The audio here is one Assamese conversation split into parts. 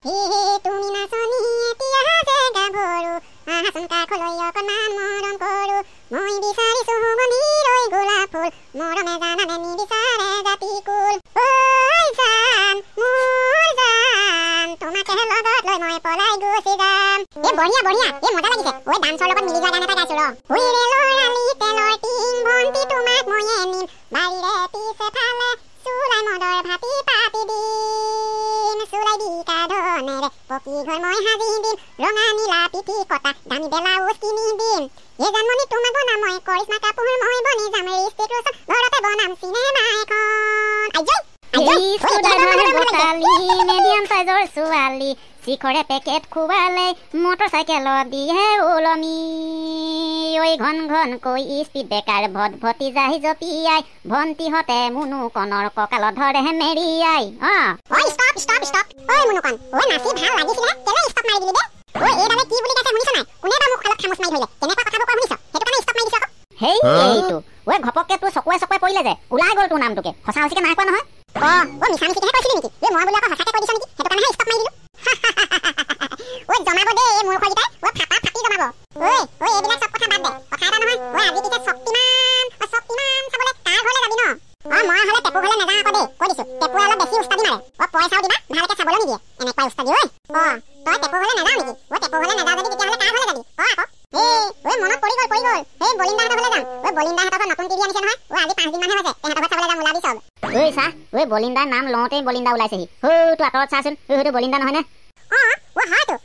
হে তুমি নাচনি এতিয়া জেগা ভৰো আহাচোন কাষলৈ অকণমান মৰম কৰো মই বিচাৰিছো মনিৰৈ গোলাপ ফুল মৰমে জানানে নিবিচাৰে জাতি কুল ঐ জান মোৰ জান তোমাকে লগত লৈ মই পলাই গুচি যাম বঢ়িয়া বঢ়িয়া মজা লাগিছে ঐ ডান্সৰ লগত মিলি যোৱা গান এটা গাইছো ৰ হুইৰে লৰালি তেলৰ টিং ভণ্টি তোমাক ময়ে নিম বাৰীৰে পিছে ফালে চুলাই মদৰ ভাতি পাতি দিম চুলাই বিকা ধনেৰে পকী ঘৰ মই সাজি দিম ৰঙা নীলা পিঠি কটা দামী বেলাউজ কিনি দিম এই জানমণি তোমাক বনাম মই কৰিশ্মা কাপুৰ মই বনি যাম ঋষিক ৰোশন ঘৰতে বনাম চিনেমা এখন মিডিয়াম সাইজৰ ছোৱালী শিখৰে পেকেট খুৱালে মটৰচাইকেলত দিয়ে ওলমি ঐ ঘন ঘনকৈ স্পীড ব্ৰেকাৰ ভটভটি যাই জপিয়াই ভণ্টিহঁতে মুনু কণৰ কঁকালত ধৰে মেৰিয়াই ষ্টপ ঐ মুনুকণ ঐ নাচি ভাল লাগিছিলে কেলে ষ্টপ মাৰি দিলি দে ঐ এইডালে কি বুলি কৈছে শুনিছ নাই কোনে বা মোক অলপ খামুচ মাৰি ধৰিলে কেনেকুৱা কথাবোৰ কোৱা শুনিছ সেইটো কাৰণে ষ্টপ মাৰি দিছ আকৌ হেই এইটো ঐ ঘপককে তোৰ চকুৱে চকুৱে পৰিলে যে ওলাই গ'ল তোৰ নামটোকে সঁচা সঁচিকে নাই কোৱা নহয় মিছা মিছিকেহে কৈছিলি নেকি এই মই বোলে আকৌ সঁচাকে কৈ দিছ নেকি সেইটো কাৰণেহে ষ্টপ মাৰি দিলো ঐ জমাব দে এই মূৰ্খকেইটাই ঐ ফাটা ফাটি জমাব ঐ এইবিলাক চব কথা বাদ দে কথা এটা নহয় ঐ আজি পিছে শক্তিমান চাবলৈ কাৰ ঘৰলৈ যাবি ন মই হ'লে টেপু ঘৰলৈ নাযাওঁ আকৌ দেই কৈ দিছো টেপুৱে অলপ বেছি উস্তাদি মাৰে পইচাও দিবা ভালকে চাবলৈ নিদিয়ে এনেকুৱা উস্তাদি ঐ তই টেপু ঘৰলৈ নাযাওঁ নেকি টেপু ঘৰলৈ নাযাওঁ যদি তেতিয়াহ'লে কাৰ ঘৰলৈ যাবি আকৌ মনত পৰি গ'ল সেই বলিন্দাহঁতৰ ঘৰলৈ যাম বলিন্দাহঁতৰ ঘৰত নতুন টিভি আনিছে নহয় আজি 5 দিন মানহে হৈছে তেহঁতৰ ঘৰত চাবলৈ যাম ওলাবি চব চা বলিন্দাৰ নাম লওঁতেই বলিন্দা ওলাইছেহি তো আঁতৰত চাচোন সেইটো বলিন্দা নহয় নে হয়তো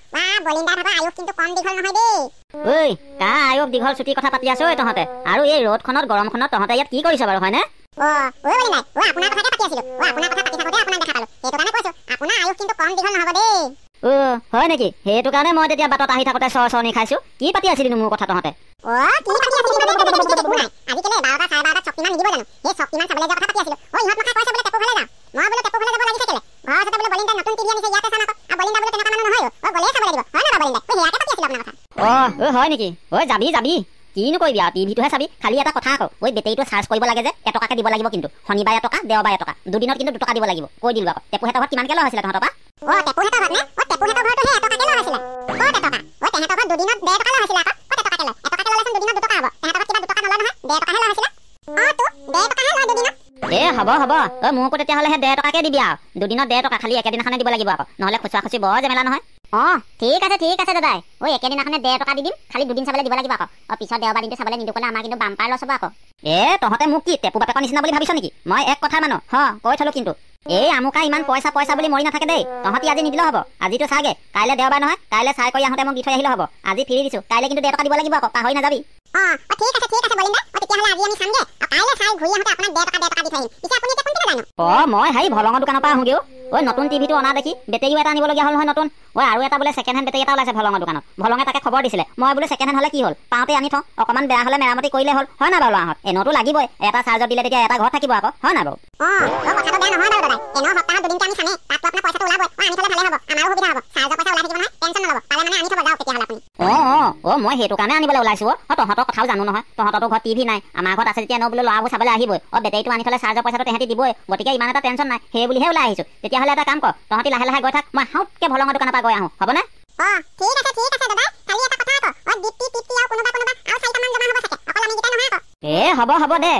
বলিন্দাৰ ভাগৰ আয়ুস কিন্তু কম দীঘল নহয় দেই কাৰ আয়ুস দীঘল ছুটি কথা পাতি আছো তহঁতে আৰু এই ৰ'দখনত গৰমখনত তহঁতে ইয়াত কি কৰিছ বাৰু হয়নে বলিন্দা আপোনাৰ কথাকে পাতি আছিলো আপোনাৰ কথা পাতি থাকোঁতে আপোনাক দেখা পালো সেইটো কাৰণে কৈছো আপোনাৰ আয়ুস কিন্তু কম দীঘল নহ'ব দেই হয় নেকি সেইটো কাৰণে মই তেতিয়া বাটত আহি থাকোঁতে চৰচৰনি খাইছো কি পাতি আছিলি মোৰ কথা তহঁতে কি পাতি আছিলি আজিকালি 12টা 12:30 শক্তিমান নিদিব জানো সেই শক্তিমান চাবলৈ যোৱা কথা পাতি আছিলো ইহঁত মাথা কৈছে বোলে টেপু ঘৰলৈ যাম মই বোলে টেপু ঘৰলৈ যাব লাগিছে কেলে ঘৰৰ ওচৰতে বোলে বলিন্দাৰ নতুন টিভি আনিছে ইয়াতে চাম আকৌ বলিন্দা বোলে তেনেকুৱা মানুহ নহয় গ'লেই চাব লাগিব হয় না বলিন্দা সেয়াকে পাতি আছিলো আপোনাৰ কথা হয় নেকি যাবি কিনো কৰিবি আৰু টিভিটোহে চাবি খালি এটা কথা আকৌ বেটেৰীটো চাৰ্জ কৰিব লাগে যে এটকাকে দিব লাগিব কিন্তু শনিবাৰে এটকা দেওবাৰে এটকা দুদিনত কিন্তু 2 টকা দিব লাগিব কৈ দিলো আকৌ টেপুহেঁতৰ ঘৰত কিমানকে লোৱা হৈছিলে তহঁতৰ পৰা টেপুহেঁতৰ ঘৰত নে টেপুহেঁতৰ ঘৰতো সেই এটকাকে লোৱা হৈছিলে এটকা তেহেঁতৰ ঘৰত দুদিনত 1.5 টকা লোৱা হৈছিলে আকৌ এটকাকে লয় এটকাকে ল'লেচোন দুদিনত 2 টকা হ'ব তেহেঁতৰ ঘৰত কিবা 2 টকা নলয় নহয় 1.5 টকাহে লোৱা হৈছিলে তো 1.5 টকাহে লয় দুদিনত হ'ব মোকো তেতিয়াহ'লে সেই 1.5 টকাকে দিবি আৰু দুদিনত 1.5 টকা খালি একেদিনাখনে দিব লাগিব আকৌ নহ'লে খুচুৰা খুচি বৰ জেমেলা নহয় ঠিক আছে দাদাই একেদিনাখনে 1.5 টকা দি দিম খালি দুদিন চাবলৈ দিব লাগিব আকৌ পিছত দেওবাৰ দিনটো চাবলৈ নিদিওঁ ক'লে আমাৰ কিন্তু বাম্পাৰ লছ হ'ব আকৌ তহঁতে মোক কি টেপু বাপেকৰ নিচিনা বুলি ভাবিছ নেকি মই এক কথা মানো কৈ থলো কিন্তু আমুকা ইমান পইচা বুলি মৰি নাথাকে দেই তহঁতি আজি নিদিলেও হ'ব আজিতো চাগে কাইলৈ দেওবাৰ নহয় কাইলৈ চাই কৰি আহোঁতে মোক দি থৈ আহিলে হ'ব আজি ফ্ৰী দিছো কাইলৈ কিন্তু 1.5 টকা দিব লাগিব আকৌ পাহৰি নাযাবি ঠিক আছে বলিন্দা তেতিয়াহ'লে আজি আমি চামগে কাইলৈ চাই ঘূৰি আহোঁতে আপোনাক 1.5 টকা দি থৈ আহিম পিছে আপুনি এতিয়া কোনটো যায় মই হেৰি ভলঙৰ দোকানৰ পৰা আহোঁগেও নতুন টিভিটো অনা দেখি বেটেৰীও এটা আনিবলগীয়া হ'ল নহয় নতুন আৰু এটা বোলে ছেকেণ্ড হেণ্ড বেটেৰী এটা ওলাইছে ভলঙৰ দোকানত ভলঙে তাকে খবৰ দিছিলে মই বোলে ছেকেণ্ড হেণ্ড হ'লে কি হ'ল পাওঁতে আনি থওঁ অকণমান বেয়া হ'লে মেৰামতি কৰিলে হ'ল হয় না বাৰু ল'ৰাহঁত এনেওতো লাগিবই এটা চাৰ্জত দিলে তেতিয়া এটা ঘৰত থাকিব আকৌ হয় না বাৰু কথাটো বেয়া নহয় বাৰু দাদা এনেও সপ্তাহত দুদিনকে আমি চামে তাততো আপোনাৰ পইচাটো ওলাবই আনি থ'লে ভালে হ'ব আমাৰো সুবিধা হ'ব চাৰ্জৰ পইচা ওলাই থাকিব নহয় টেনশ্যন নল'ব পালে মানে আনি থ'ব যাওক তেতিয়াহ'লে আপুনি মই সেইটো কাৰণে আনিবলৈ ওলাইছো তহঁতৰ কথাও জানো নহয় তহঁতৰতো ঘৰত টিভি নাই আমাৰ ঘৰত আছে যেতিয়া বোলো ল'ৰাবোৰ চাবলৈ আহিবই বেটেৰীটো আনি থ'লে চাৰ্জৰ পইচাটো তেহেঁতি দিবই গতিকে ইমান এটা টেনশ্যন নাই সেই বুলিহে ওলাই আহিছো তেতিয়াহ'লে এটা কাম কৰ তহঁতি লাহে লাহে গৈ থাক মই হাউতকে ভলঙৰ দোকানৰ পৰা গৈ আহোঁ হ'বনে ঠিক আছে দাদা খালি এটা কথা আকৌ দীপ্তি আৰু কোনোবা আৰু 4টামান জমা হ'ব চাগে অকল আমি কেইটা নহয় আকৌ হ'ব দে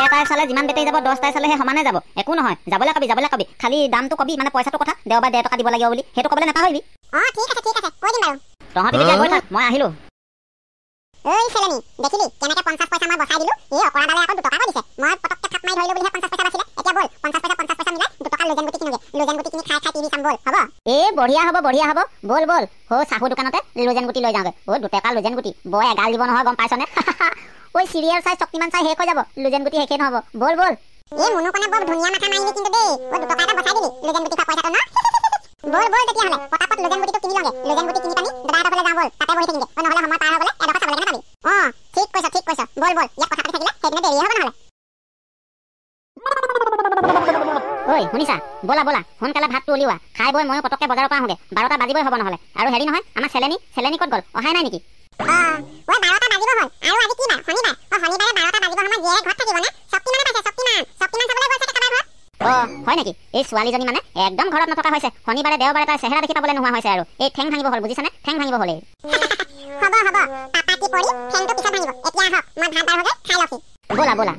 এটাই চালে যিমান বেটেৰী যাব 10টাই চালে সেই সমানে যাব একো নহয় যাবলৈ কবি খালি দামটো কবি মানে পইচাটো কথা দেওবাৰ 1.5 টকা দিব লাগিব বুলি সেইটো ক'বলৈ নাপাহৰিবি ঠিক আছে কৈ দিম বাৰু তহঁতি এতিয়া গৈ থাক মই আহিলো চেলেনি দেখিলি কেনেকে 50 পইচা মই বচাই দিলো অকৰাডালে আকৌ 2 টকা দিছে মই পটককে থাপ মাৰি ধৰিলো বুলিহে 50 পইচা বাছিলে এতিয়া বল 50 পইচা মিলাই 2 টকা লোজেন গুটি কিনোগে লোজেন গুটি কিনি খাই টিভি চাম বল হ'ব বঢ়িয়া হ'ব বল চাহু দোকানতে লোজেন গুটি লৈ যাওঁগে 2 টকা লোজেন গুটি বৰ এগাল দিব নহয় গম পাইছনে চিৰিয়েল চাই শক্তিমান চাই শেষ হৈ যাব লোজেন গুটি শেষে নহ'ব বল মুনুকনে বৰ ধুনীয়া মাথা মাৰিলি কিন্তু দেই 2 টকা এটা বচাই দিলি লোজেন গুটি খোৱা পইচাটো ন বল তেতিয়াহ'লে পটাপট লোজেন গুটিটো কিনি লওঁগে লোজেন গুটি কিনি পানি দাদাহঁতৰ ঘৰলৈ যাওঁ বল তাতে বহি থাকিমগে নহ'লে সময় পাৰ হৈ গ'লে এডোখৰ চাবলৈ নাপাবি ঠিক কৈছ বল ইয়াত কথা পাতি থাকিলে সেইদিনা দেৰি হ'ব নহ'লে শুনিছা বলা সোনকালে ভাতটো উলিওৱা খাই বৈ ময়ো পটককে বজাৰৰ পৰা আহোঁগে 12টা বাজিবই হ'ব নহ'লে আৰু হেৰি নহয় আমাৰ চেলেনি ক'ত গ'ল অহাই নাই নেকি 12টা বাজিব হ'ল আৰু আজি কি বাৰ শনিবাৰে 12টা বাজিব সময় জীয়ে ঘৰত থাকিব নে শক্তিমানে পাইছে শক্তিমান চাবলৈ গ'ল চাগে কাৰোবাৰ ঘৰত অ হয় নেকি এই ছোৱালীজনী মানে একদম ঘৰত নথকা হৈছে শনিবাৰে দেওবাৰে তাৰ চেহেৰা দেখি পাবলৈ নোহোৱা হৈছে আৰু এই ঠেং ভাঙিব হ'ল বুজিছানে ঠেং ভাঙিব হ'লে হ'ব পাপা কি পৰি ঠেংটো পিছত ভাঙিব এতিয়া আহক মই ভাত বাঢ়োগে খাই লওঁহি ব'লা ব'লা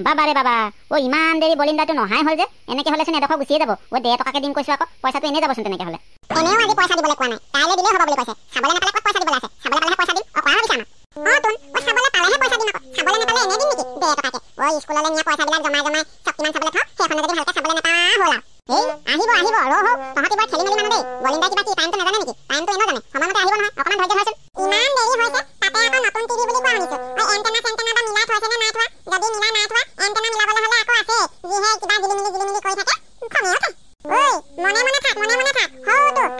বাবাৰে বাবা অ ইমান দেৰি বলিন্দাটো নহাই হ'ল যে এনেকে হ'লেচোন এডোখৰ গুচিয়ে যাব অ 1.5 টকাকে দিম কৈছো আকৌ পইচাটো এনেই যাবচোন তেনেকে হ'লে এনেও আজি পইচা দিবলৈ কোৱা নাই কাইলৈ দিলেই হ'ব বুলি কৈছে চাবলৈ নাপালে ক'ত পইচা দিবলৈ আছে চাবলৈ পালেহে পইচা দিম কৰা ভাবিছা আমাক তোন চাবলৈ পালেহে পইচা দিম আকৌ চাবলৈ নাপালে এনেই দিম নেকি 1.5 টকাকে স্কুললৈ নিয়া পইচাবিলাক জমাই শক্তিমান চাবলৈ থওঁ সেইখনে যদি ভালকে চাবলৈ নাপা হ'ল এই আহিব ৰহ তহঁতি বৰ খেলি মেলি মানুহ দেই বলিন্দা কিবা কি টাইমটো নাজানে নেকি টাইমটো এনেও জানে সময়মতে আহিব নহয় অকণমান ধৈৰ্য ধৰচোন ইমান দেৰি হৈছে তাতে আকৌ নতুন টিভি বুলি কোৱা শুনিছো এণ্টেনা চেণ্টেনা বা মিলাই থৈছে নে নাই থোৱা যদি মিলাই নাই থোৱা এণ্টেনা মিলাবলৈ হ'লে আকৌ আছে যিহে কিবা জিলিমিলি কৰি থাকে খঙে উঠে ঐ মনে থাক হৌতো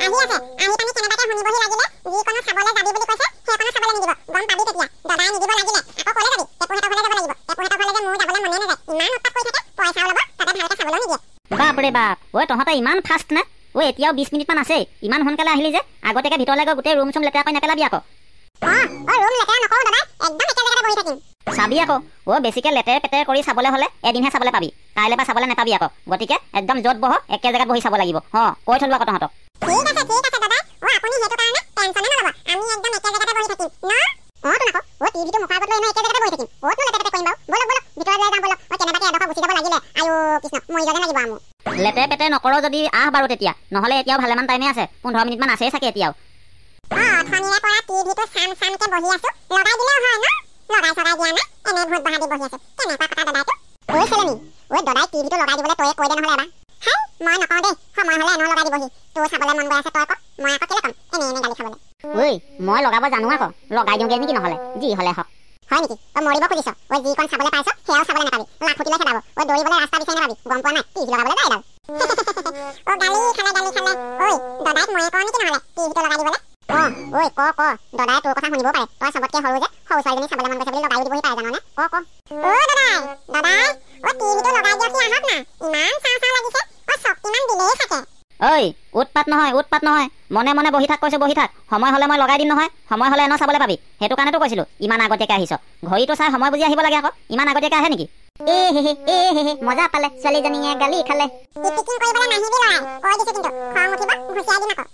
আহি আছে আহি পানি কেনেবাকে শুনিবহি লাগিলে যিকোনো চাবলৈ যাবি বুলি কৈছে সেইকণো চাবলৈ নিদিব গম পাবি তেতিয়া দাদাই নিদিব লাগিলে আকৌ ক'লে যাবি টেপুহেঁতৰ ঘৰলৈ যাব লাগিব টেপুহেঁতৰ ঘৰলৈ যে মোৰ যাবলৈ মনে নাযায় ইমান উৎপাত কৰি থাকে পইচাও ল'ব তাতে ভালকে চাবলৈও নিদিয়ে বাপৰে বাপ ঐ তহঁতে ইমান ফাষ্ট নে ঐ এতিয়াও 20 মিনিটমান আছে ইমান সোনকালে আহিলি যে আগতীয়াকে ভিতৰলৈ গৈ গোটেই ৰুম চুম লেতেৰা কৰি নেপেলাবি আকৌ ৰুম লেতেৰা নকৰো দাদা একদম একে জেগাতে বহি থাকিম চাবি আকৌ বেছিকে লেতেৰ পেতেৰ কৰি চাবলৈ হ'লে এদিনহে চাবলৈ পাবি কাইলৈ পৰা চাবলৈ নাপাবি আকৌ গতিকে একদম য'ত বহ একে জেগাত বহি চাব লাগিব কৈ থলো আকৌ তহঁতক ঠিক আছে দাদা আপুনি সেইটো কাৰণে টেনচনে নল'ব আমি একদম একে জেগাতে বহি থাকিম তোন আকৌ টিভিটো মুখৰ আগত লৈ এনে একে জেগাতে বহি থাকিম ক'তনো লেতেৰ কৰিম বাৰু বলক ভিতৰলৈ যাওঁ বলক কেনেবাকে এডোখৰ গুচি যাব লাগিলে আয়ো কৃষ্ণ মৰি যাব লাগিব মোৰ লেতেৰ পেতেৰ নকৰ যদি আহ বাৰু তেতিয়া নহ'লে এতিয়াও ভালেমান টাইমে আছে 15 মিনিটমান আছেই চাগে এতিয়াও অথনিৰে পৰা টিভিটো চামকে বহি আছো লগাই দিলেও হয় ন লগাই চগাই দিয়া নাই এনে ভূত বাহাদি বহি আছো কেনেকুৱা কথা দাদাইটো চেলেনি দাদাই টিভিটো লগাই দিবলৈ তয়ে কৈ দে নহ'লে এবাৰ মই নকওঁ দেই সময় হ'লে এনেও লগাই দিবহি তোৰ চাবলৈ মন গৈ আছে তই ক মই আকৌ কেলে ক'ম এনে গালি খাবলৈ মই লগাব জানো আকৌ লগাই দিওঁগে নেকি নহ'লে যি হ'লে হওক হয় নেকি মৰিব খুজিছ যিকণ চাবলৈ পাইছ সেয়াও চাবলৈ নাপাবি লাখুটিলৈ খেদাব দৌৰিবলৈ ৰাস্তা বিচাৰি নাপাবি গম পোৱা নাই টিভি লগাবলৈ যায় এডাল গালি খালে দাদাইক ময়ে কওঁ নেকি নহ'লে টিভিটো লগাই দিবলৈ ক দাদাই তোৰ কথা শুনিব পাৰে তই চবতকে সৰু যে সৰু ছোৱালীজনী চাবলৈ মন গৈছে বুলি লগাই দিবহি পাৰে জাননে ক দাদাই টিভিটো লগাই দিয়ক আহক না ইমান চাওঁ লাগিছে শক্তিমান দিলেই থাকে উৎপাত নহয় মনে মনে বহি থাক কৈছো বহি থাক সময় হ'লে মই লগাই দিম নহয় সময় হ'লে এনেও চাবলৈ পাবি সেইটো কাৰণেতো কৈছিলো ইমান আগতীয়াকে আহিছ ঘড়ীটো চাই সময় বুজি আহিব লাগে আকৌ ইমান আগতীয়াকে আহে নেকি মজা পালে ছোৱালীজনীয়ে গালি খালে টিপিকিং কৰিবলৈ নাহিবি ল'ৰাই কৈ দিছো কিন্তু খং উঠিব ঘুচিয়াই দিম আকৌ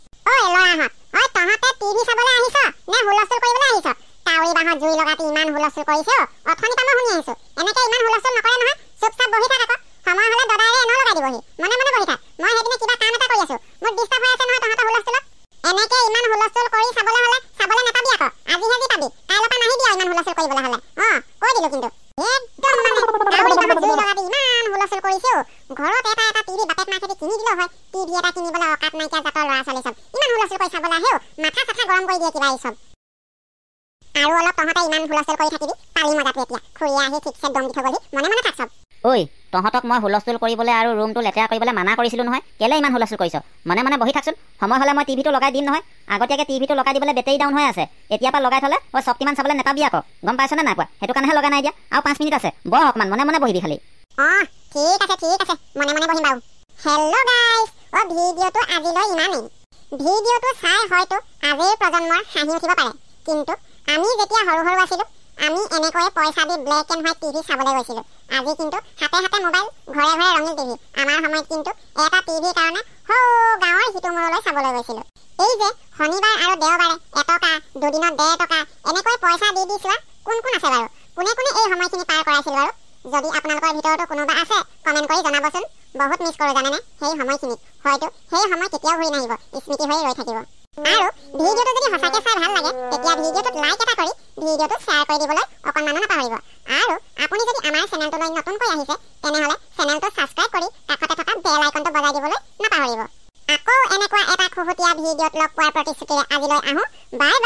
ল'ৰাহঁত তহঁতে টিভি চাবলৈ আহিছ নে হুলস্থুল কৰিবলৈ আহিছ কাউৰী বাঁহত জুই লগাটি ইমান হুলস্থুল কৰিছ অথনিৰ পৰা মই শুনি আহিছো এনেকে ইমান হুলস্থুল নকৰে নহয় চুপচাপ বহি থাক আকৌ সময় হ'লে দাদাইৰে এনেও লগাই দিবহি মনে বহি থাক মই সেইদিনা কিবা কাম এটা কৰি আছো মোৰ ডিষ্টাৰ্ব হৈ আছে নহয় তহঁতৰ হুলস্থুলত এনেকে ইমান হুলস্থুল কৰি চাবলৈ হ'লে চাবলৈ নাপাবি আকৌ আজিহে যি পাবি কাইলৈ পৰা নাহিবি আৰু ইমান হুলস্থুল কৰিবলৈ হ'লে কৈ দিলো কিন্তু একদম মানে কাউৰী বাঁহত জুই লগাটি ইমান হুলস্থুল কৰিছো ঘৰত এটা টিভি বাপেক মাকে কিনি দিলেও হয় টিভি এটা কিনিবলৈ অকাত নাইকিয়া জাতৰ ল'ৰা ছোৱালী চব ইমান হুলস্থুল কৰি চাবলৈ আহেও মাথা চাথা গৰম কৰি দিয়ে কিবা এই চব আৰু অলপ তহঁতে ইমান হুলস্থুল কৰি থাকিবি পালি মজাটো এতিয়া খুৰীয়ে আহি ঠিকছে দম দি থৈ গ'লহি মনে থাক চব তহঁতক মই হুলস্থুল কৰিবলৈ আৰু ৰুমটো লেতেৰা কৰিবলৈ মানা কৰিছিলো নহয় কেলে ইমান হুলস্থুল কৰিছ মনে বহি থাকচোন সময় হ'লে মই টিভিটো লগাই দিম নহয় আগতীয়াকে টিভিটো লগাই দিবলৈ বেটেৰী ডাউন হৈ আছে এতিয়াৰ পৰা লগাই থ'লে শক্তিমান চাবলৈ নাপাবি আকৌ গম পাইছনে নাই পোৱা সেইটো কাৰণেহে লগাই নাই দিয়া আৰু 5 মিনিট আছে বৰ অকণমান মনে বহিবি খালি ঠিক আছে মনে বহিম বাৰু হেল্ল' গাইজ ভিডিঅ'টো আজিলৈ ইমানেই ভিডিঅ'টো চাই হয়তো আজিৰ প্ৰজন্মৰ হাঁহি উঠিব পাৰে কিন্তু আমি যেতিয়া সৰু আছিলো আমি এনেকৈয়ে পইচা দি ব্লেক এণ্ড হোৱাইট টিভি চাবলৈ গৈছিলো আজি কিন্তু হাতে মোবাইল ঘৰে ৰঙীন টিভি আমাৰ সময়ত কিন্তু এটা টিভিৰ কাৰণে গাঁৱৰ সিটো মূৰলৈ চাবলৈ গৈছিলো এই যে শনিবাৰ আৰু দেওবাৰে 1 টকা দুদিনত 1.5 টকা এনেকৈ পইচা দি চোৱা কোন আছে বাৰু কোনে এই সময়খিনি পাৰ কৰাইছিল বাৰু যদি আপোনালোকৰ ভিতৰতো কোনোবা আছে কমেণ্ট কৰি জনাবচোন বহুত মিছ কৰোঁ জানেনে সেই সময়খিনিত হয়তো সেই সময় কেতিয়াও ঘূৰি নাহিব স্মৃতি হৈ ৰৈ থাকিব আৰু ভিডিঅ'টো যদি সঁচাকৈ চাই ভাল লাগে তেতিয়া ভিডিঅ'টোত লাইক এটা কৰি ভিডিঅ'টো শ্বেয়াৰ কৰি দিবলৈ অকণমানো নাপাহৰিব আৰু আপুনি যদি আমাৰ চেনেলটোলৈ নতুনকৈ আহিছে তেনেহ'লে চেনেলটো ছাবস্ক্ৰাইব কৰি কাষতে থকা বেল আইকনটো বজাই দিবলৈ নাপাহৰিব আকৌ এনেকুৱা এটা খুহুতীয়া ভিডিঅ'ত লগ পোৱাৰ প্ৰতিশ্ৰুতিৰে আজিলৈ আহোঁ বাই